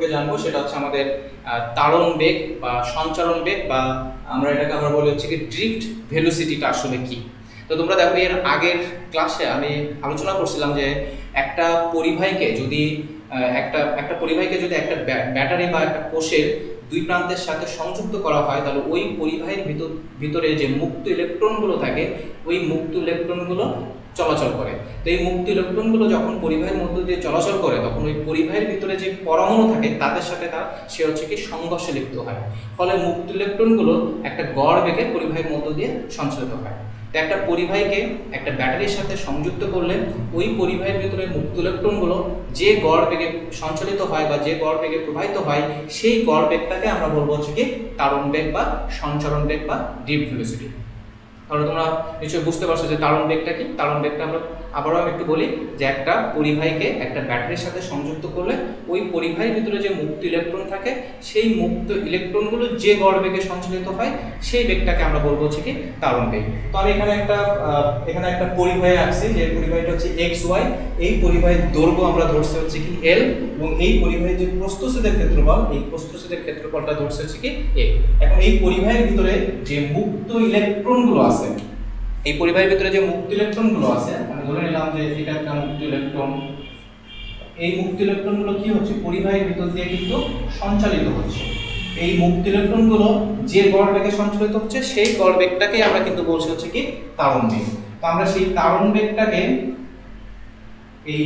সম্পর্কে জানবো, সেটা হচ্ছে আমাদের তাড়ন বেগ বা সঞ্চারণ বেগ, বা আমরা এটাকে আমরা বলি হচ্ছে কি ড্রিফট ভেলোসিটিটা আসলে কি। তো তোমরা দেখো, এর আগের ক্লাসে আমি আলোচনা করছিলাম যে একটা পরিবাহীকে যদি একটা পরিবাহীকে যদি একটা ব্যাটারি বা একটা কোষের দুই প্রান্তের সাথে সংযুক্ত করা হয়, তাহলে ওই পরিবাহীর ভিতরে যে মুক্ত ইলেকট্রনগুলো থাকে, ওই মুক্ত ইলেকট্রনগুলো চলাচল করে। তো এই মুক্ত ইলেকট্রনগুলো যখন পরিবাহীর মধ্য দিয়ে চলাচল করে, তখন ওই পরিবাহীর ভিতরে যে পরমাণু থাকে তাদের সাথে সে হচ্ছে কি সংঘর্ষে লিপ্ত হয়। ফলে মুক্ত ইলেকট্রনগুলো একটা গড় বেগে পরিবাহীর মধ্য দিয়ে সঞ্চালিত হয়। তো একটা পরিবাহীকে একটা ব্যাটারির সাথে সংযুক্ত করলে ওই পরিবাহীর ভিতরে মুক্ত ইলেকট্রনগুলো যে গড় বেগে সঞ্চালিত হয় বা যে গড় বেগে প্রবাহিত হয়, সেই গড় বেগটাকে আমরা বলবো হচ্ছে কি তাড়ন বেগ বা সঞ্চারণ বেগ বা ড্রিফট ভেলোসিটি। তাহলে তোমরা নিশ্চয়ই বুঝতে পারছো যে তাড়ন বেগটা কি। তাড়ন বেগটা আমরা আবারও একটু বলি যে একটা পরিবাহীকে একটা ব্যাটারির সাথে সংযুক্ত করলে ওই পরিবাহীর ভিতরে যে মুক্ত ইলেকট্রন থাকে, সেই মুক্ত ইলেকট্রনগুলো যে গড় বেগে সঞ্চালিত হয়, সেই বেগটাকে আমরা বলবো হচ্ছে কি তাড়ন বেগ। তো আমি এখানে একটা পরিবাহী আঁকছি, যে পরিবাহীটা হচ্ছে এক্স ওয়াই। এই পরিবাহীর দৈর্ঘ্য আমরা ধরছি হচ্ছে কি এল, এবং এই পরিবাহীর যে প্রস্থচ্ছেদের ক্ষেত্রফল, এই প্রস্থচ্ছেদের ক্ষেত্রফলটা ধরছে হচ্ছে কি এ। এখন এই পরিবাহীর ভিতরে যে মুক্ত ইলেকট্রনগুলো আছে, এই পরিবাহীর ভিতরে যে মুক্ত ইলেকট্রনগুলো আছে, আমি ধরে নিলাম যে এটা একটা মুক্ত ইলেকট্রন। এই মুক্ত ইলেকট্রনগুলো কি হচ্ছে, পরিবাহীর ভিতর দিয়ে কিন্তু সঞ্চালিত হচ্ছে। এই মুক্ত ইলেকট্রনগুলো যে গড় বেগে সঞ্চালিত হচ্ছে, সেই গড় বেগটাকে আমরা কিন্তু বলছি হচ্ছে কি তাড়ন বেগ। তো আমরা সেই তাড়ন বেগটাকে, এই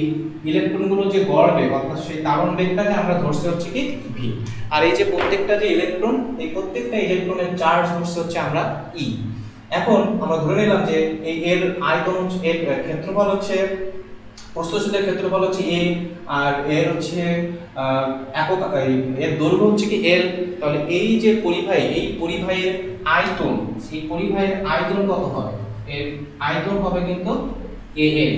ইলেকট্রনগুলো যে গড় বেগ অর্থাৎ সেই তাড়ন বেগটাকে আমরা ধরছি হচ্ছে কি ভি। আর এই যে প্রত্যেকটা যে ইলেকট্রন, এই প্রত্যেকটা ইলেকট্রনের চার্জ ধরছি হচ্ছে আমরা ই। এখন আমরা ধরে নিলাম যে এই এর আয়তন হচ্ছে, এর ক্ষেত্রফল হচ্ছে, প্রস্থচ্ছেদের ক্ষেত্রফল হচ্ছে এ, আর এর হচ্ছে একক, এর দৈর্ঘ্য হচ্ছে কি এল। তাহলে এই যে পরিবাহী, এই পরিবাহীর আয়তন, এই পরিবাহীর আয়তন কত হবে? এর আয়তন হবে কিন্তু এ এ।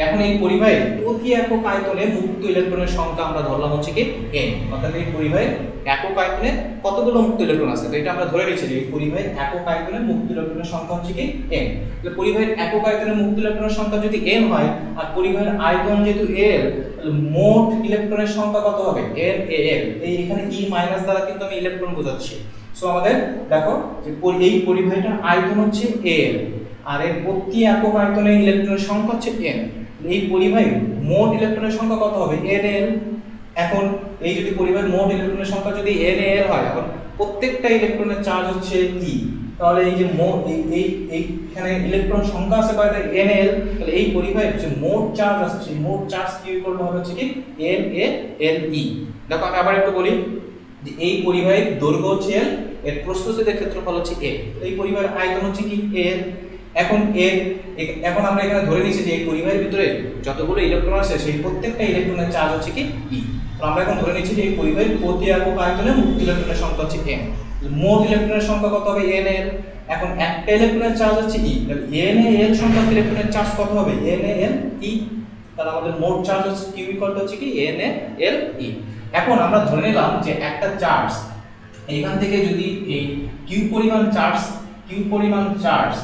এখন এই পরিবাহীর প্রতি একক আয়তনে মুক্ত ইলেকট্রনের সংখ্যা আমরা ধরলাম হচ্ছে কি n, অর্থাৎ এই পরিবাহীর একক আয়তনে কতগুলো মুক্ত ইলেকট্রন আছে। তো এটা আমরা ধরে নিচ্ছি যে এই পরিবাহীর একক আয়তনে মুক্ত ইলেকট্রনের সংখ্যা হচ্ছে কি n। তাহলে পরিবাহীর একক আয়তনে মুক্ত ইলেকট্রনের সংখ্যা যদি n হয়, আর পরিবাহীর আয়তন যেহেতু l, তাহলে মোট ইলেকট্রনের সংখ্যা কত হবে? n a l। এই এখানে e মাইনাস দ্বারা কিন্তু আমি ইলেকট্রন বোঝাচ্ছি। সো আমাদের দেখো যে এই পরিবাহীটার আয়তন হচ্ছে al, আর এর প্রতি একক আয়তনে ইলেকট্রনের সংখ্যা হচ্ছে n। এই পরিবাহীর মোট ইলেকট্রনের সংখ্যা কত হবে? nl। এখন এই যদি পরিবাহীর মোট ইলেকট্রনের সংখ্যা যদি nal হয়, এখন প্রত্যেকটা ইলেকট্রনের চার্জ হচ্ছে e, তাহলে এই যে মোট এখানে ইলেকট্রন সংখ্যা আছে কয়টা? nl। তাহলে এই পরিবাহীর যে মোট চার্জ আছে, সেই মোট চার্জ কি ইকুয়াল হবে হচ্ছে কি NaLe। দেখো আমি আবার একটু বলি যে এই পরিবাহীর দৈর্ঘ্য হচ্ছে l, এর প্রস্থচ্ছেদের ক্ষেত্রফল হচ্ছে a, এই পরিবাহীর আয়তন হচ্ছে কি l। এখন আমরা এখানে ধরে নিয়েছি যে এই পরিবাহীর ভিতরে যতগুলো ইলেকট্রন আছে, সেই প্রত্যেকটা ইলেকট্রনের চার্জ হচ্ছে কি e। তো আমরা এখন ধরে নিচ্ছি যে এই পরিবাহীর প্রতি একক আয়তনে মুক্ত ইলেকট্রনের সংখ্যা হচ্ছে n। মোট ইলেকট্রনের সংখ্যা কত হবে? nl। এখন একটা ইলেকট্রনের চার্জ হচ্ছে e, তাহলে nal সংখ্যক ইলেকট্রনের চার্জ কত হবে? nale। তাহলে আমাদের মোট চার্জ হচ্ছে q ইকুয়াল হচ্ছে কি nale। এখন আমরা ধরে নিলাম যে একটা চার্জ এইখান থেকে যদি এই q পরিমাণ চার্জ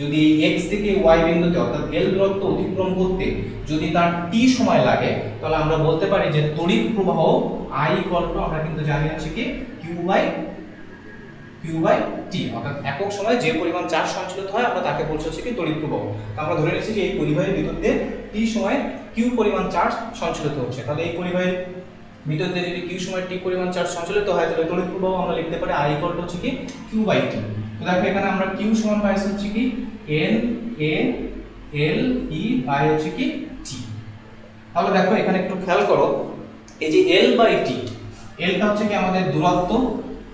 যদি x থেকে y বিন্দুতে অর্থাৎ l দূরত্ব অতিক্রম করতে যদি তার t সময় লাগে, তাহলে আমরা বলতে পারি যে তড়িৎ প্রবাহ I ইকুয়াল টু, আমরা কিন্তু জানি হচ্ছে কি q বাই t, অর্থাৎ একক সময়ে যে পরিমাণ চার্জ সঞ্চালিত হয় আমরা তাকে বলছি হচ্ছে কি তড়িৎ প্রবাহ। তো আমরা ধরে নিচ্ছি যে এই পরিবাহীর ভিতর দিয়ে t সময়ে q পরিমাণ চার্জ সঞ্চালিত হচ্ছে। তাহলে এই পরিবাহীর ভিতর দিয়ে যদি q সময় t পরিমাণ চার্জ সঞ্চালিত হয়, তাহলে তড়িৎ প্রবাহ আমরা লিখতে পারি I ইকুয়াল টু হচ্ছে কি q বাই t। তো দেখো এখানে আমরা q সমান পাইছি হচ্ছে কি NaLe বাই হচ্ছে কি t। তাহলে দেখো এখানে একটু খেয়াল করো, এই যে l বাই t, lটা হচ্ছে কি আমাদের দূরত্ব,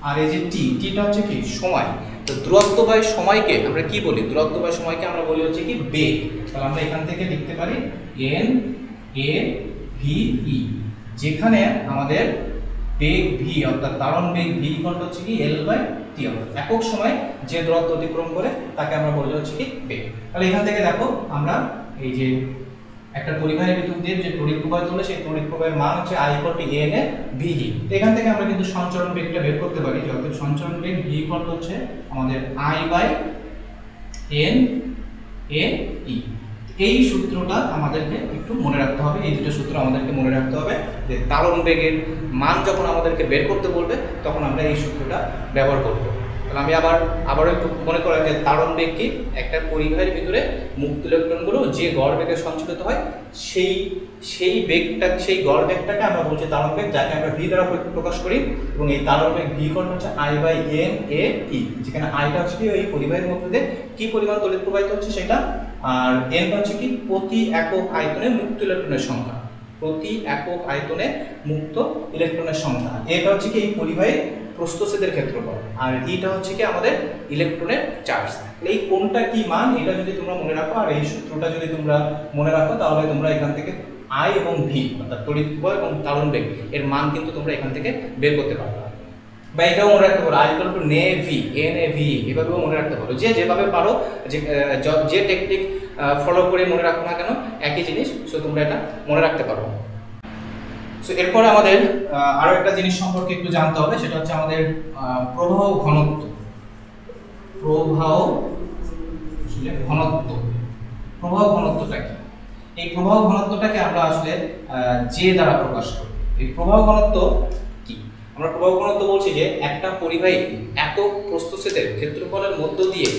আর এই যে tটা হচ্ছে কি সময়। তো দূরত্ব বাই সময়কে আমরা কি বলি? দূরত্ব বাই সময়কে আমরা বলি হচ্ছে কি বেগ। তাহলে আমরা এখান থেকে লিখতে পারি NaVe, যেখানে আমাদের বেগ v অর্থাৎ তাড়ন বেগ v ইকুয়াল হচ্ছে কি l বাই t, একক সময় যে দূরত্ব অতিক্রম করে তাকে আমরা বলি হচ্ছে কি বেগ। তাহলে এখান থেকে দেখো আমরা এই যে একটা পরিবাহীর ভিতর দিয়ে যে তড়িৎ প্রবাহ চলে, সেই তড়িৎ প্রবাহের মান হচ্ছে I ইকুয়াল টু NaVe। এখান থেকে আমরা কিন্তু সঞ্চারণ বেগটা বের করতে পারি, অর্থাৎ সঞ্চারণ বেগ v ইকুয়াল হচ্ছে আমাদের I বাই NaE। এই সূত্রটা আমাদেরকে একটু মনে রাখতে হবে, এই দুটো সূত্র আমাদেরকে মনে রাখতে হবে যে তাড়ন বেগের মান যখন আমাদেরকে বের করতে বলবে তখন আমরা এই সূত্রটা ব্যবহার করব। তাহলে আমি আবারও একটু মনে করা যে তাড়ন বেগ কি, একটা পরিবাহের ভিতরে মুক্ত ইলেকট্রনগুলো যে গড় বেগে সঞ্চালিত হয় সেই বেগটা, সেই গড় বেগটাকে আমরা বলছি তাড়ন বেগ, যাকে আমরা ভি দ্বারা প্রকাশ করি। এবং এই তাড়ন বেগ ভি ইকুয়াল হচ্ছে I/N/A/E, যেখানে আইটা হচ্ছে কি ওই পরিবাহের মধ্যে দিয়ে কি পরিমাণ তড়িৎ প্রবাহিত হচ্ছে সেটা, আর এন হচ্ছে কি প্রতি একক আয়তনে মুক্ত ইলেকট্রনের সংখ্যা, প্রতি একক আয়তনে মুক্ত ইলেকট্রনের সংখ্যা। এটা হচ্ছে কি এই পরিবাহীর প্রস্থচ্ছেদের ক্ষেত্রফল, আর এটা হচ্ছে কি আমাদের ইলেকট্রনের চার্জ। এই কোনটা কি মান এটা যদি তোমরা মনে রাখো আর এই সূত্রটা যদি তোমরা মনে রাখো, তাহলে তোমরা এখান থেকে আই এবং ভি অর্থাৎ তড়িৎ প্রবাহ এবং তাড়ন বেগ এর মান কিন্তু তোমরা এখান থেকে বের করতে পারবে। বা এটাও মনে রাখতে পারো আই ইকুয়াল টু NAV এভাবেও মনে রাখতে পারো, যে যেভাবে পারো, যে টেকনিক ফলো করে মনে রাখো না কেন একই জিনিস, সো তোমরা এটা মনে রাখতে পারো। সো এরপরে আমাদের আরো একটা জিনিস সম্পর্কে একটু জানতে হবে, সেটা হচ্ছে আমাদের প্রবাহ ঘনত্ব। প্রবাহ ঘনত্বটা কি? এই প্রবাহ ঘনত্বটাকে আমরা আসলে যে দ্বারা প্রকাশ করি। এই প্রবাহ ঘনত্ব কি? আমরা প্রবাহ ঘনত্ব বলছি যে একটা পরিবাহী একক প্রস্থচ্ছেদের ক্ষেত্রফলের মধ্য দিয়ে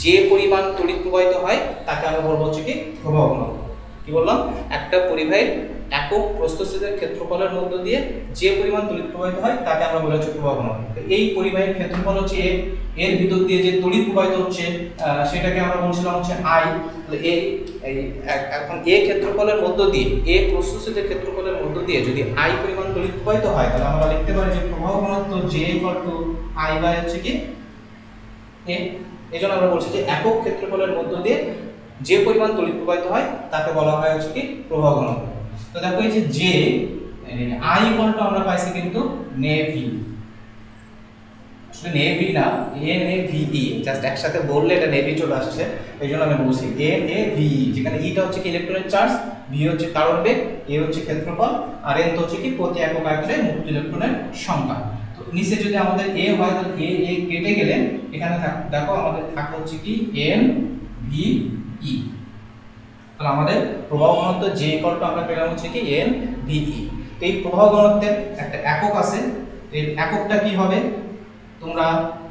যে পরিমাণ তড়িৎ প্রবাহিত হয় তাকে আমরা বলবো হচ্ছে কি প্রবাহ ঘনত্ব। কি বললাম? একটা পরিবাহীর একক প্রস্থচ্ছেদের ক্ষেত্রফলের মধ্য দিয়ে যে পরিমাণ তড়িৎ প্রবাহিত হয় তাকে আমরা বলা হচ্ছে প্রবাহ ঘনত্ব। এই পরিবাহীর ক্ষেত্রফল হচ্ছে এ, এর ভিতর দিয়ে যে তড়িৎ প্রবাহিত হচ্ছে সেটাকে আমরা বলছিলাম হচ্ছে আই। এখন এ ক্ষেত্রফলের মধ্য দিয়ে, এ প্রস্থচ্ছেদের ক্ষেত্রফলের মধ্য দিয়ে যদি আই পরিমাণ তড়িৎ প্রবাহিত হয়, তাহলে আমরা লিখতে পারি যে প্রবাহ ঘনত্ব J equal to I by হচ্ছে কি এ। এজন্য আমরা বলছি যে একক ক্ষেত্রফলের মধ্য দিয়ে যে পরিমাণ তড়িৎ প্রবাহিত হয় তাকে বলা হয় হচ্ছে কি প্রবাহ ঘনত্ব। তো দেখো এই যে জে আই ইকুয়াল টু আমরা পাইছি কিন্তু নেভি, আসলে নেভি না NAVE, জাস্ট একসাথে বললে এটা নেভি চলে আসছে, এই জন্য আমি বলছি NAVE, যেখানে ইটা হচ্ছে কি ইলেকট্রনের চার্জ, ভি হচ্ছে তাড়ন বেগ, এ হচ্ছে ক্ষেত্রফল, আর এন হচ্ছে কি প্রতি একক আয়তনে মুক্ত ইলেকট্রনের সংখ্যা। তো নিচে যদি আমাদের এ হয় তাহলে এ কেটে গেলে এখানে দেখো আমাদের থাকে হচ্ছে কি NVE। তাহলে আমাদের প্রবাহ ঘনত্ব যে ইকুয়াল টু আমরা পেলাম হচ্ছে কি NVE। এই প্রবাহ ঘনত্বের একটা একক আছে, এর এককটা কি হবে? তোমরা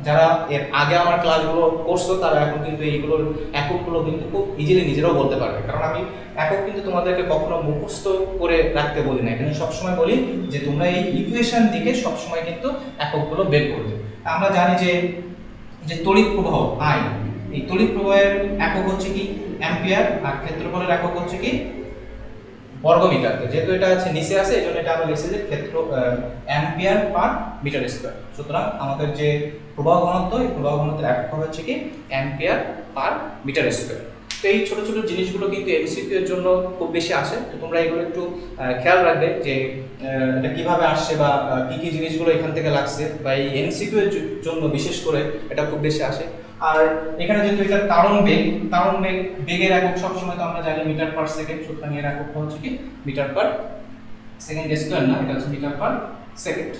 যারা এর আগে আমার ক্লাসগুলো করছো তারা এখন কিন্তু এইগুলোর এককগুলো কিন্তু খুব ইজিলি নিজেরাও বলতে পারবে, কারণ আমি একক কিন্তু তোমাদেরকে কখনো মুখস্থ করে রাখতে বলি না, এখানে সবসময় বলি যে তোমরা এই ইকুয়েশন দিকে সবসময় কিন্তু এককগুলো বের করবে। আমরা জানি যে তড়িৎ প্রবাহ আই, এই তড়িৎ প্রবাহের একক হচ্ছে কি অ্যাম্পিয়ার, আর ক্ষেত্রফলের একক হচ্ছে কি বর্গমিটার। যেহেতু এটা আছে নিচে আছে, এজন্য এটা আমরা লিখছি যে ক্ষেত্র অ্যাম্পিয়ার পার মিটার স্কয়ার। সুতরাং আমাদের যে প্রবাহ ঘনত্ব, এই প্রবাহ ঘনত্বের একক হচ্ছে কি অ্যাম্পিয়ার পার মিটার স্কয়ার। তো এই ছোট ছোট জিনিসগুলো কিন্তু এমসিকিউ এর জন্য খুব বেশি আসে, তো তোমরা এগুলো একটু খেয়াল রাখবে যে এটা কিভাবে আসছে বা কি কি জিনিসগুলো এখান থেকে লাগছে, বা এই এমসিকিউ এর জন্য বিশেষ করে এটা খুব বেশি আসে। আর এখানে যেহেতু এটা তাড়ন বেগের একক সবসময় তো আমরা জানি মিটার পার সেকেন্ড, সুতরাং এর একক হচ্ছে কি মিটার পার সেকেন্ড স্কয়ার, না এটা হচ্ছে মিটার পার সেকেন্ড।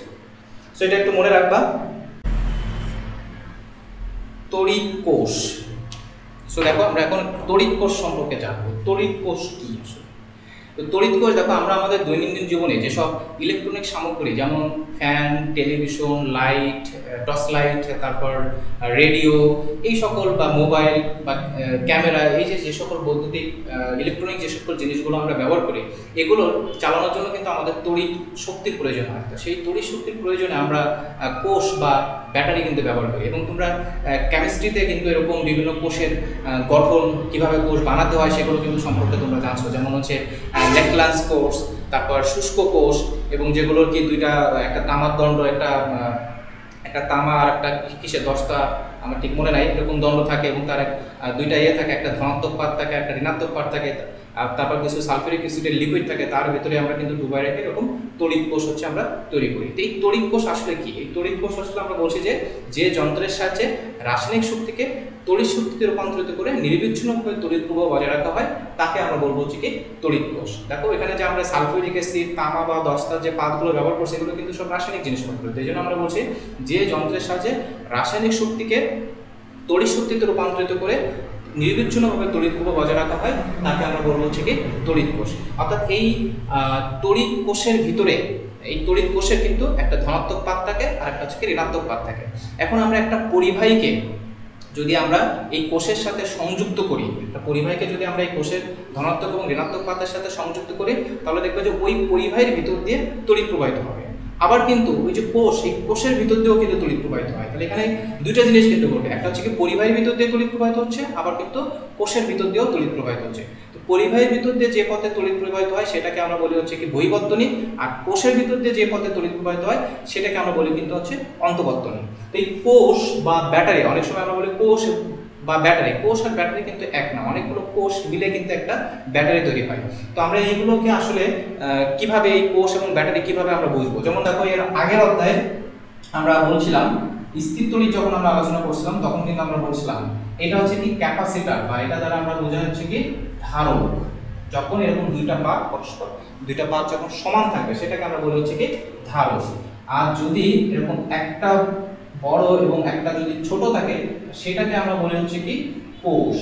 সো এটা একটু মনে রাখবা। তড়িৎ কোষ। সো দেখো আমরা এখন তড়িৎ কোষ সম্পর্কে জানবো। তড়িৎ কোষ কি আসলে? তো তড়িৎ কোষ দেখো আমরা আমাদের দৈনন্দিন জীবনে যেসব ইলেকট্রনিক সামগ্রী যেমন fan, television, light, torch light, তারপর রেডিও, এই সকল বা মোবাইল বা ক্যামেরা, এই যে সকল বৈদ্যুতিক ইলেকট্রনিক যে সকল জিনিসগুলো আমরা ব্যবহার করি, এগুলো চালানোর জন্য কিন্তু আমাদের তড়িৎ শক্তির প্রয়োজন হয়। তো সেই তড়িৎ শক্তির প্রয়োজনে আমরা কোষ বা ব্যাটারি কিন্তু ব্যবহার করি। এবং তোমরা কেমিস্ট্রিতে কিন্তু এরকম বিভিন্ন কোষের গঠন, কিভাবে কোষ বানাতে হয় সেগুলো কিন্তু সম্পর্কে তোমরা জানছো, যেমন হচ্ছে ল্যাকলান্স কোষ, তারপর শুষ্ক কোষ, এবং যেগুলোর কি দুইটা, একটা তামার দণ্ড, একটা তামা আর একটা কিসের দশটা আমার ঠিক মনে নাই, এরকম দণ্ড থাকে এবং তার দুইটা থাকে, একটা ধনাত্মক পাত থাকে, একটা ঋণাত্মক পাত থাকে, আর তারপর কিছু সালফিউরিক অ্যাসিডের লিকুইড থাকে, তার ভিতরে আমরা কিন্তু ডুবাই রেখে এরকম তড়িৎ কোষ হচ্ছে আমরা তৈরি করি। তো এই তড়িৎ কোষ আসলে কি? এই তড়িৎ কোষ আসলে আমরা বলছি যে যন্ত্রের সাহায্যে রাসায়নিক শক্তিকে তড়িৎ শক্তিতে রূপান্তরিত করে নিরবিচ্ছিন্নভাবে তড়িৎ প্রবাহ বজায় রাখা হয়, তাকে আমরা বলবো হচ্ছে কি তড়িৎ কোষ। দেখো এখানে যে আমরা সালফিউরিক অ্যাসিড, তামা বা দস্তার যে পাতগুলো ব্যবহার করছি, এগুলো কিন্তু সব রাসায়নিক জিনিসপত্র। এই জন্য আমরা বলছি যে যন্ত্রের সাহায্যে রাসায়নিক শক্তিকে তড়িৎ শক্তিতে রূপান্তরিত করে নিরবিচ্ছিন্নভাবে তড়িৎ প্রবাহ বজায় রাখা হয় তাকে আমরা বলবো হচ্ছে কি তড়িৎ কোষ। অর্থাৎ এই তড়িৎ কোষের ভিতরে এই তড়িৎ কোষের কিন্তু একটা ধনাত্মক পাত থাকে আর একটা হচ্ছে কি ঋণাত্মক পাত থাকে। এখন আমরা একটা পরিবাহীকে যদি আমরা এই কোষের সাথে সংযুক্ত করি, একটা পরিবাহীকে যদি আমরা এই কোষের ধনাত্মক এবং ঋণাত্মক পাতের সাথে সংযুক্ত করি, তাহলে দেখবে যে ওই পরিবাহীর ভিতর দিয়ে তড়িৎ প্রবাহিত হবে। আবার কিন্তু ওই যে কোষ, এই কোষের ভিতর দিয়েও কিন্তু তড়িৎ প্রবাহিত হয়। তাহলে এখানে দুইটা জিনিস কিন্তু ঘটে, একটা হচ্ছে কি পরিবাহীর ভিতর দিয়ে তড়িৎ প্রবাহিত হচ্ছে, আবার কিন্তু কোষের ভিতর দিয়েও তড়িৎ প্রবাহিত হচ্ছে। তো পরিবাহীর ভিতর দিয়ে যে পথে তড়িৎ প্রবাহিত হয় সেটাকে আমরা বলি হচ্ছে কি বহিঃবর্তনী, আর কোষের ভিতর দিয়ে যে পথে তড়িৎ প্রবাহিত হয় সেটাকে আমরা বলি কিন্তু হচ্ছে অন্তঃবর্তনী। তো এই কোষ বা ব্যাটারি, অনেক সময় আমরা বলি কোষ বা ব্যাটারি, কোষ আর ব্যাটারি কিন্তু এক না, অনেকগুলো কোষ মিলে কিন্তু একটা ব্যাটারি তৈরি হয়। তো আমরা এইগুলোকে আসলে কিভাবে এই কোষ এবং ব্যাটারি কিভাবে আমরা বুঝবো, যেমন দেখো এর আগের অধ্যায়ে আমরা বলছিলাম স্থির তড়িৎ যখন আমরা আলোচনা করছিলাম তখন কিন্তু আমরা বলছিলাম এটা হচ্ছে কি ক্যাপাসিটর, বা এটা দ্বারা আমরা বোঝা হচ্ছে কি ধারক। যখন এরকম দুইটা পাত পরস্পর, দুইটা পাত যখন সমান থাকবে সেটাকে আমরা বলি হচ্ছে কি ধারক। আর যদি এরকম একটা বড় এবং একটা যদি ছোট থাকে সেটাকে আমরা বলি হচ্ছে কি কোষ।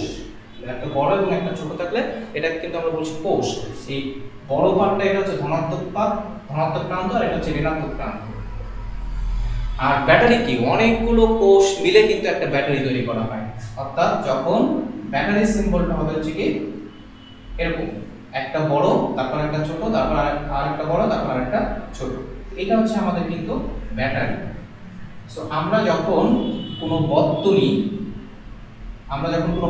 একটা বড় এবং একটা ছোট থাকলে এটাকে কিন্তু আমরা বলছি কোষ। এই বড় পাতটা এটা হচ্ছে ধনাত্মক পাত, ধনাত্মক প্রান্ত, আর এটা হচ্ছে ঋণাত্মক প্রান্ত। আর ব্যাটারি কি, অনেকগুলো কোষ মিলে কিন্তু একটা ব্যাটারি তৈরি করা হয়। অর্থাৎ যখন ব্যাটারির সিম্বলটা হবে হচ্ছে কি এরকম, একটা বড়, তারপর একটা ছোট, তারপর আরেকটা বড়, তারপর আরেকটা ছোট, এটা হচ্ছে আমাদের কিন্তু ব্যাটারি। সো আমরা যখন কোনো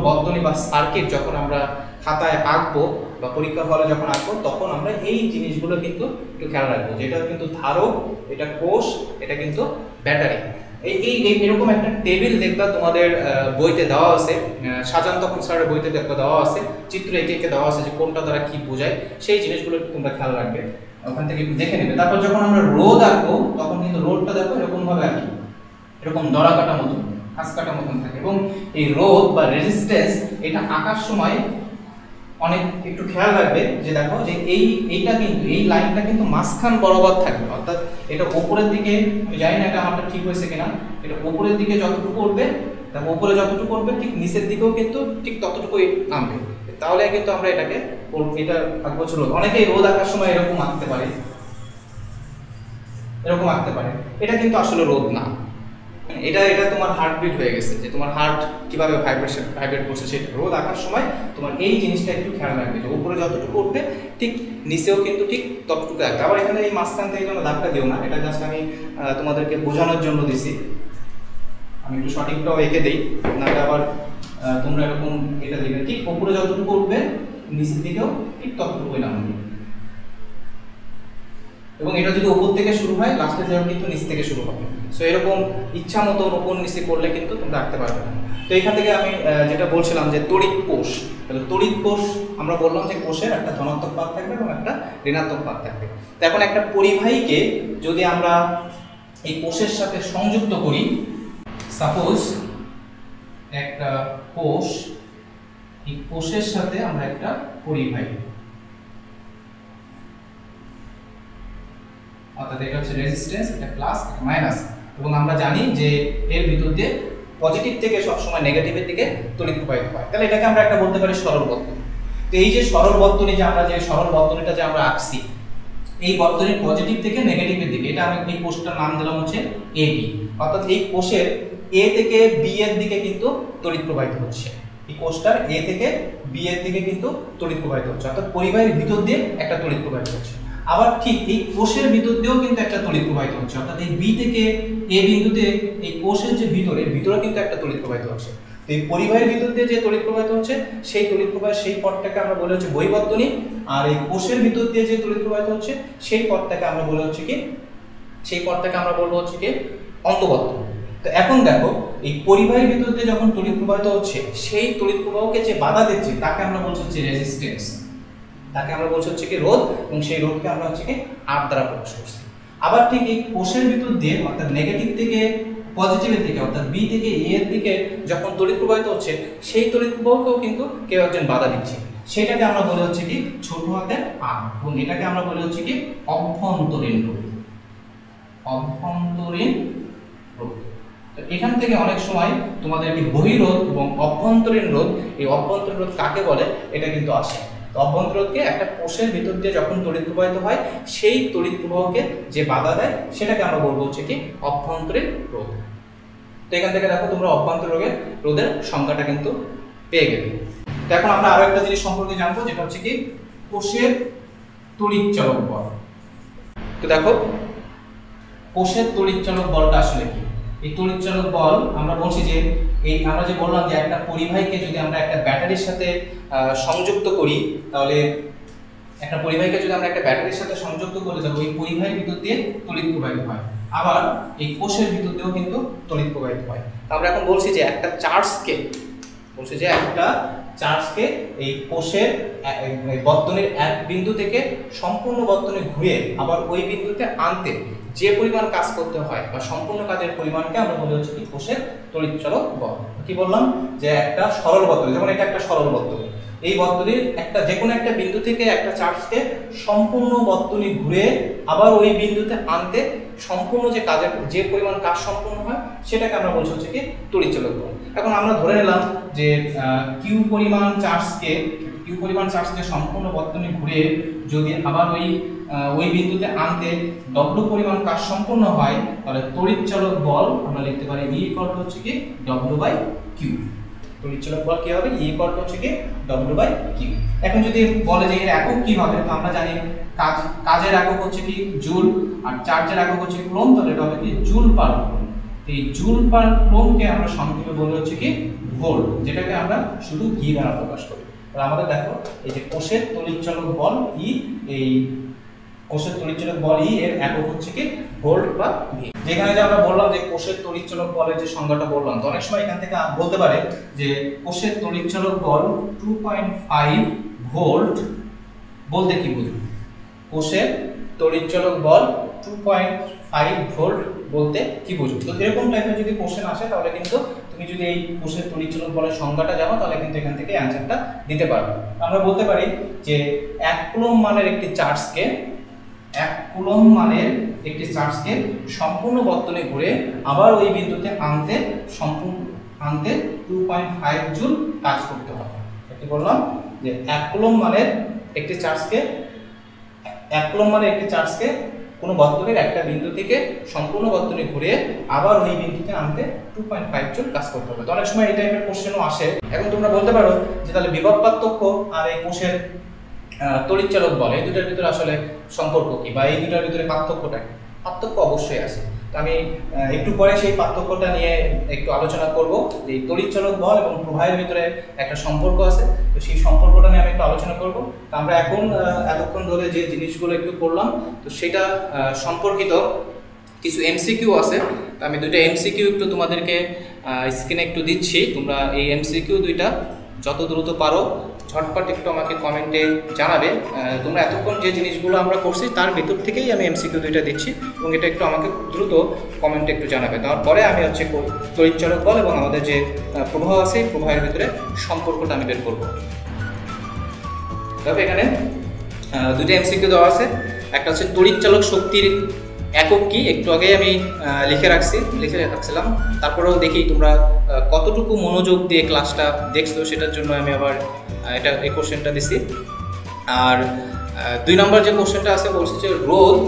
বর্তনী বা সার্কিট যখন আমরা খাতায় আঁকবো বা পরীক্ষা হলে যখন আঁকবো, তখন আমরা এই জিনিসগুলো কিন্তু একটু খেয়াল রাখবো, যেটা কিন্তু ধারক, এটা কোষ, এটা কিন্তু ব্যাটারি। এই এরকম একটা টেবিল দেখবা তোমাদের বইতে দেওয়া আছে, সাজান তখন স্যারের বইতে দেখবা দেওয়া আছে, চিত্র এঁকে দেওয়া আছে যে কোনটা দ্বারা কি বোঝায়, সেই জিনিসগুলো তোমরা খেয়াল রাখবে, ওখান থেকে একটু দেখে নেবে। তারপর যখন আমরা রোদ আঁকবো তখন কিন্তু রোদটা দেখো এরকম ভাবে আঁকি, এরকম দড়া কাটা মতন, খাস কাটা মতন থাকে। এবং এই রোধ বা রেজিস্ট্যান্স এটা আঁকার সময় অনেক একটু খেয়াল রাখবে যে দেখো যে এইটা কিন্তু এই লাইনটা কিন্তু মাঝখান বরাবর থাকবে। অর্থাৎ এটা উপরের দিকে, আমি জানি না এটা আমারটা ঠিক হয়েছে কিনা, এটা উপরের দিকে যতটুকু করবে, তারপর উপরে যতটুকু করবে ঠিক নিচের দিকেও কিন্তু ঠিক ততটুকুই নামবে। তাহলে কিন্তু আমরা এটাকে এটা আঁকবো রোধ। অনেকেই রোধ আঁকার সময় এরকম আঁকতে পারে, এরকম আঁকতে পারে, এটা কিন্তু আসলে রোধ না, এটা তোমার হার্টবিট হয়ে গেছে, যে তোমার হার্ট কিভাবে ভাইব্রেট করছে সেটা। রোদ আঁকার সময় তোমার এই জিনিসটা একটু খেয়াল রাখবে যে উপরে যতটুকু উঠবে ঠিক নিচেও কিন্তু ঠিক ততটুকু রাখবে। আবার এখানে এই মাঝখান থেকে যেন দাগটা দিও না, এটা জাস্ট আমি তোমাদেরকে বোঝানোর জন্য দিছি, আমি একটু সঠিকটাও এঁকে দিই, নাহলে আবার তোমরা এরকম এটা দিবে, ঠিক উপরে যতটুকু উঠবে নিচের দিকেও ঠিক ততটুকুই নামবে। এবং এটা যদি উপর থেকে শুরু হয় লাস্টে যেন কিন্তু নিচ থেকে শুরু হবে। সো এরকম ইচ্ছা মতো উপর নিচে করলে কিন্তু তোমরা রাখতে পারবে না। তো এখান থেকে আমি যেটা বলছিলাম যে তড়িৎ কোষ, তড়িৎ কোষ আমরা বললাম যে কোষের একটা ধনাত্মক পাত থাকবে এবং একটা ঋণাত্মক পাত থাকবে। তো এখন একটা পরিবাহীকে যদি আমরা এই কোষের সাথে সংযুক্ত করি, সাপোজ একটা কোষ, এই কোষের সাথে আমরা একটা পরিবাহী, অর্থাৎ এটা হচ্ছে রেজিস্ট্যান্স, এটা প্লাস, এটা মাইনাস, এবং আমরা জানি যে এর ভিতর দিয়ে পজিটিভ থেকে সবসময় নেগেটিভের দিকে তড়িৎ প্রবাহিত হয়। তাহলে এটাকে আমরা একটা বলতে পারি সরল বর্তনী। তো এই যে সরল বর্তনী, যে আমরা যে সরল বর্তনীটা যে আমরা আঁকছি, এই বর্তনীর পজিটিভ থেকে নেগেটিভের দিকে, এটা আমি এই কোষটার নাম দিলাম হচ্ছে এ বি। অর্থাৎ এই কোষের এ থেকে বি এর দিকে কিন্তু তড়িৎ প্রবাহিত হচ্ছে, এই কোষটার এ থেকে বি এর দিকে কিন্তু তড়িৎ প্রবাহিত হচ্ছে, অর্থাৎ পরিবাহীর ভিতর দিয়ে একটা তড়িৎ প্রবাহিত হচ্ছে। আবার ঠিক এই কোষের ভিতর দিয়েও কিন্তু একটা তড়িৎ প্রবাহিত হচ্ছে, অর্থাৎ এই বি থেকে এ বিন্দুতে এই কোষের যে ভিতরের ভিতরে কিন্তু একটা তড়িৎ প্রবাহিত হচ্ছে। তো এই পরিবাহীর ভিতর দিয়ে যে তড়িৎ প্রবাহিত হচ্ছে সেই তড়িৎ প্রবাহের সেই পথটাকে আমরা বলে হচ্ছে বহিঃবর্তনী, আর এই কোষের ভিতর দিয়ে যে তড়িৎ প্রবাহিত হচ্ছে সেই পথটাকে আমরা বলে হচ্ছে কি, সেই পথটাকে আমরা বলবো হচ্ছে কি অন্তঃবর্তনী। তো এখন দেখো এই পরিবাহীর ভিতর দিয়ে যখন তড়িৎ প্রবাহিত হচ্ছে সেই তড়িৎ প্রবাহকে যে বাধা দিচ্ছে তাকে আমরা বলছি হচ্ছে রেজিস্ট্যান্স, তাকে আমরা বলছি হচ্ছে কি রোধ, এবং সেই রোধকে আমরা হচ্ছে কি আর দ্বারা প্রকাশ করছি। আবার ঠিক এই কোষের ভিতর দিয়ে অর্থাৎ নেগেটিভ থেকে পজিটিভের দিকে, অর্থাৎ বি থেকে এ এর দিকে যখন তড়িৎ প্রবাহিত হচ্ছে সেই তড়িৎ প্রবাহকেও কিন্তু কেউ একজন বাধা দিচ্ছে, সেটাকে আমরা বলে হচ্ছে কি ছোট হাতের আর, এবং এটাকে আমরা বলে হচ্ছে কি অভ্যন্তরীণ রোধ, অভ্যন্তরীণ রোধ। তো এখান থেকে অনেক সময় তোমাদেরকে বহিরোধ এবং অভ্যন্তরীণ রোধ, এই অভ্যন্তরীণ রোধ কাকে বলে এটা কিন্তু আসে। তো অভ্যন্তরীণ রোধকে একটা কোষের ভিতর দিয়ে যখন তড়িৎ প্রবাহিত হয় সেই তড়িৎ প্রবাহকে যে বাধা দেয় সেটাকে আমরা বলবো হচ্ছে কি অভ্যন্তরীণ রোধ। তো এখান থেকে দেখো তোমরা অভ্যন্তরীণ রোধের সংজ্ঞাটা কিন্তু পেয়ে গেলে। তো এখন আমরা আরো একটা জিনিস সম্পর্কে জানবো, যেটা হচ্ছে কি কোষের তড়িৎচালক বল। তো দেখো কোষের তড়িৎচালক বলটা আসলে কি? এই তড়িৎচালক বল আমরা বলছি যে এই আমরা যে বললাম যে একটা পরিবাহীকে যদি আমরা একটা ব্যাটারির সাথে সংযুক্ত করি, তাহলে একটা পরিবাহীকে যদি আমরা একটা ব্যাটারির সাথে সংযুক্ত করি তাহলে ওই পরিবাহীর ভিতর দিয়ে তড়িৎ প্রবাহিত হয়, আবার এই কোষের ভিতর দিয়েও কিন্তু তড়িৎ প্রবাহিত হয়। তো আমরা এখন বলছি যে একটা চার্জকে এই কোষের বর্তনীর এক বিন্দু থেকে সম্পূর্ণ বর্তনী ঘুরে আবার ওই বিন্দুতে আনতে যে পরিমাণ কাজ করতে হয় বা সম্পূর্ণ কাজের পরিমাণকে আমরা বলি হচ্ছে কি কোষের তড়িৎচালক বল। কি বললাম যে একটা সরল বর্তনী, যেমন এটা একটা সরল বর্তনী, এই বর্তনীর একটা যে কোনো একটা বিন্দু থেকে একটা চার্জকে সম্পূর্ণ বর্তনী ঘুরে আবার ওই বিন্দুতে আনতে সম্পূর্ণ যে কাজের যে পরিমাণ কাজ সম্পূর্ণ হয় সেটাকে আমরা বলছি হচ্ছে কি তড়িৎচালক বল। এখন আমরা ধরে নিলাম যে কিউ পরিমাণ চার্জকে সম্পূর্ণ বর্তনী ঘুরে যদি আবার ওই বিন্দুতে আনতে W পরিমাণ কাজ সম্পূর্ণ হয়, তাহলে তড়িৎচালক বল আমরা লিখতে পারি E = হচ্ছে কি W/Q। তড়িৎচালক বল কি হবে? E = হচ্ছে কি W/Q। এখন যদি বলে যে এর একক কি হবে, তো আমরা জানি কাজের একক হচ্ছে কি জুল আর চার্জের একক হচ্ছে কুলম্ব, তাহলে এটা হবে কি জুল পার কুলম্ব। এই জুল পার কুলম্বকে আমরা সংক্ষেপে বলি হচ্ছে কি ভোল্ট, যেটাকে আমরা শুধু ভি দ্বারা প্রকাশ করি। তাহলে আমাদের দেখো এই যে কোষের তড়িৎচালক বল E, এই কোষের তড়িৎচালক বল E এর একক হচ্ছে কি ভোল্ট বা ভি। যেখানে যে আমরা বললাম যে কোষের তড়িৎচালক বলের যে সংজ্ঞাটা বললাম, তো অনেক সময় এখান থেকে বলতে পারে যে কোষের তড়িৎচালক বল 2.5 ভোল্ট বলতে কি বুঝি? কোষের তড়িৎচালক বল 2.5 ভোল্ট বলতে কি বুঝো? তো এরকম টাইপের যদি কোশ্চেন আসে তাহলে কিন্তু তুমি যদি এই কোষের তড়িৎচালক বলের সংজ্ঞাটা জানো তাহলে কিন্তু এখান থেকে অ্যানসারটা দিতে পারবে। আমরা বলতে পারি যে 1 কুলম্ব মানের একটি চার্জকে সম্পূর্ণ বর্তনী ঘুরে আবার ওই বিন্দুতে আনতে 2.5 জুল কাজ করতে হবে। কি বললাম যে 1 কুলম্ব মানের একটি চার্জকে কোনো বর্তনীর একটা বিন্দু থেকে সম্পূর্ণ বর্তনী ঘুরে আবার ওই বিন্দুতে আনতে 2.5 জুল কাজ করতে হবে। তো অনেক সময় এই টাইপের কোশ্চেনও আসে। এখন তোমরা বলতে পারো যে তাহলে বিভব পার্থক্য আর এই কোষের তড়িৎচালক বল এই দুটোর ভিতরে আসলে সম্পর্ক কি, বা এই দুটোর ভিতরে পার্থক্যটা কি? পার্থক্য অবশ্যই আছে। তো আমি একটু পরে সেই পার্থক্যটা নিয়ে একটু আলোচনা করব, যে তড়িৎচালক বল এবং প্রবাহের ভিতরে একটা সম্পর্ক আছে, তো সেই সম্পর্কটা নিয়ে আমি একটু আলোচনা করব। তো আমরা এখন এতক্ষণ ধরে যে জিনিসগুলো একটু করলাম, তো সেটা সম্পর্কিত কিছু এমসিকিউ আছে। তো আমি দুইটা এমসিকিউ একটু তোমাদেরকে স্ক্রিনে একটু দিচ্ছি, তোমরা এই এমসিকিউ দুইটা যত দ্রুত পারো ঝটপট একটু আমাকে কমেন্টে জানাবে। তোমরা এতক্ষণ যে জিনিসগুলো আমরা করছি তার ভিতর থেকেই আমি এমসিকিউ দুইটা দিচ্ছি, এবং এটা একটু আমাকে দ্রুত কমেন্টে একটু জানাবে। তারপরে আমি হচ্ছে তড়িৎচালক বল এবং আমাদের যে প্রবাহ আছে প্রবাহের ভিতরে সম্পর্কটা আমি বের করবো। তবে এখানে দুটো এমসিকিউ দেওয়া আছে। একটা হচ্ছে তড়িৎচালক শক্তির একক কি, একটু আগে আমি লিখে রাখছিলাম, তারপরেও দেখি তোমরা কতটুকু মনোযোগ দিয়ে ক্লাসটা দেখছো, সেটার জন্য আমি আবার এই কোশ্চেনটা দিছি। আর 2 নম্বর যে কোশ্চেনটা আছে বলছে যে রোধ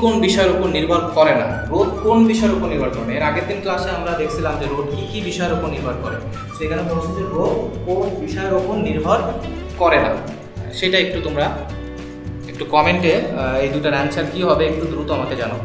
কোন বিষয়ের উপর নির্ভর করে না। রোধ কোন বিষয়ের উপর নির্ভর করে না? এর আগের দিন ক্লাসে আমরা দেখছিলাম যে রোধ কি বিষয়ের উপর নির্ভর করে, সেখানে বলছে যে রোধ কোন বিষয়ের উপর নির্ভর করে না। সেটা একটু তোমরা একটু কমেন্টে এই দুটার অ্যান্সার কি হবে একটু দ্রুত আমাকে জানাও।